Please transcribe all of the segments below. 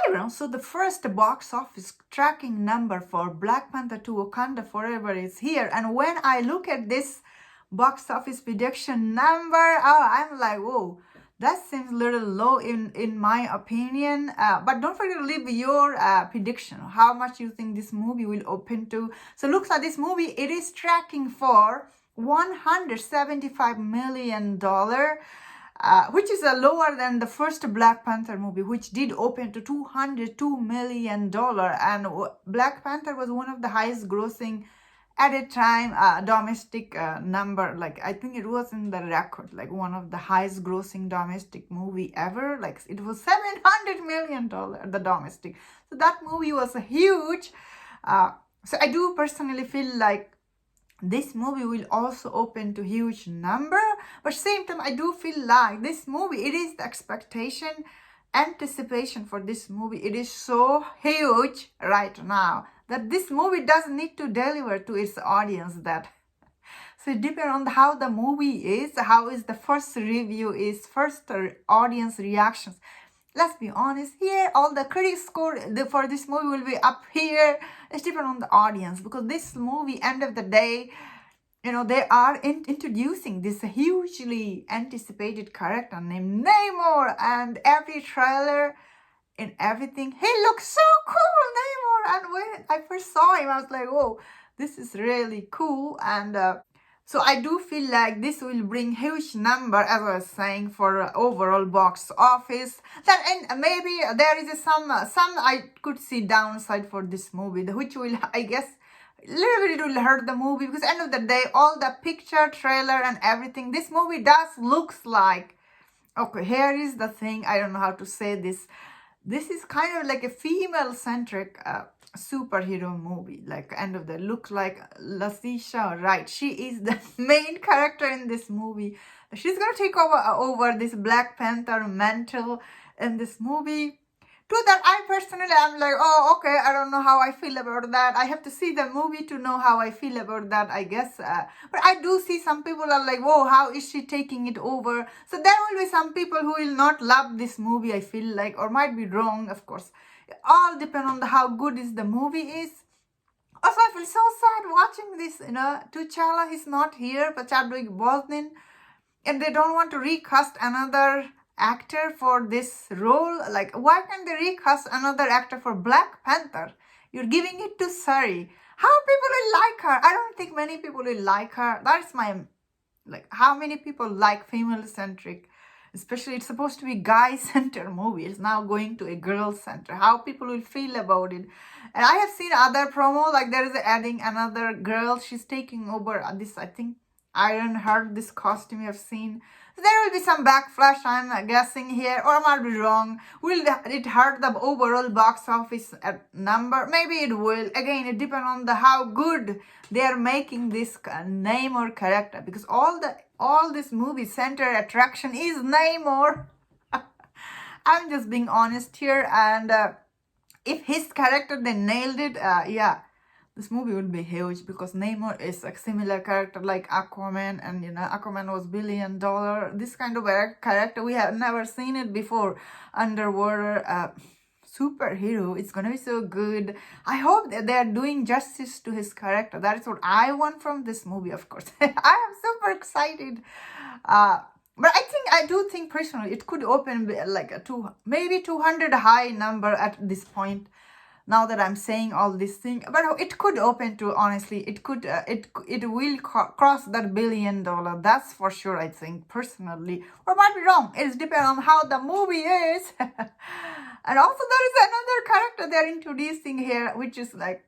everyone, so the first box office tracking number for Black Panther 2 Wakanda Forever is here. And when I look at this box office prediction number, I'm like, whoa, that seems a little low in my opinion. But don't forget to leave your prediction, how much you think this movie will open to. So it looks like this movie, it is tracking for $175 million. Which is lower than the first Black Panther movie, which did open to $202 million. And Black Panther was one of the highest grossing at a time domestic number. Like, I think it was in the record, like one of the highest grossing domestic movie ever. Like, it was $700 million, the domestic. So that movie was huge. So I do personally feel like this movie will also open to huge number, but same time I do feel like this movie, it is the expectation, anticipation for this movie, it is so huge right now that this movie does need to deliver to its audience. That so it depends on how the movie is, how is the first review is, first audience reactions. Let's be honest here, all the critic score for this movie will be up here. It's depend on the audience, because this movie, end of the day, you know, they are introducing this hugely anticipated character named Namor, and every trailer and everything, he looks so cool, Namor. And when I first saw him, I was like, whoa, this is really cool. And so I do feel like this will bring huge number, as I was saying, for overall box office. That, and maybe there is some I could see downside for this movie, which will, I guess, a little bit it will hurt the movie, because end of the day, all the picture, trailer and everything, this movie does looks like, okay, here is the thing, I don't know how to say this. This is kind of like a female-centric superhero movie. Like, end of the look like Letitia Wright. She is the main character in this movie. She's gonna take over this Black Panther mantle in this movie. To that, I personally am like, oh, okay, I don't know how I feel about that. I have to see the movie to know how I feel about that, I guess. But I do see some people are like, whoa, how is she taking it over? So there will be some people who will not love this movie, I feel like, or might be wrong, of course. It all depends on how good is the movie is. Also, I feel so sad watching this, you know, T'Challa is not here, but Chadwick Boseman, and they don't want to recast another actor for this role. Like, why can't they recast another actor for Black Panther? You're giving it to Shuri. How people will like her? I don't think many people will like her. That's my, like, how many people like female-centric, especially it's supposed to be guy-centered movie. It's now going to a girl-center. How people will feel about it. And I have seen other promo, like there is adding another girl. She's taking over this, I think, Ironheart, this costume you have seen. So there will be some backlash, I'm guessing here, or I might be wrong. Will it hurt the overall box office number? Maybe it will. Again, it depends on how good they are making this name or character, because all this movie center attraction is Namor. I'm just being honest here, and if his character they nailed it, yeah, this movie will be huge, because Namor is a similar character like Aquaman, and you know, Aquaman was $1 billion. This kind of character, we have never seen it before. Underwater superhero, it's gonna be so good. I hope that they are doing justice to his character. That is what I want from this movie, of course. I am super excited. But I do think personally it could open like maybe 200 high number at this point. Now that I'm saying all these things, but it could open to, honestly, it could, it will cross that $1 billion. That's for sure, I think, personally. Or might be wrong. It depends on how the movie is. And also there is another character they're introducing here, which is like,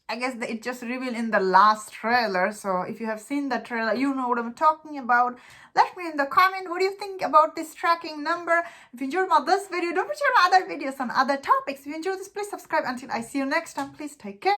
I guess it just revealed in the last trailer. So if you have seen the trailer, you know what I'm talking about. Let me in the comment, what do you think about this tracking number? If you enjoyed this video, don't forget my other videos on other topics. If you enjoyed this, please subscribe. Until I see you next time, please take care.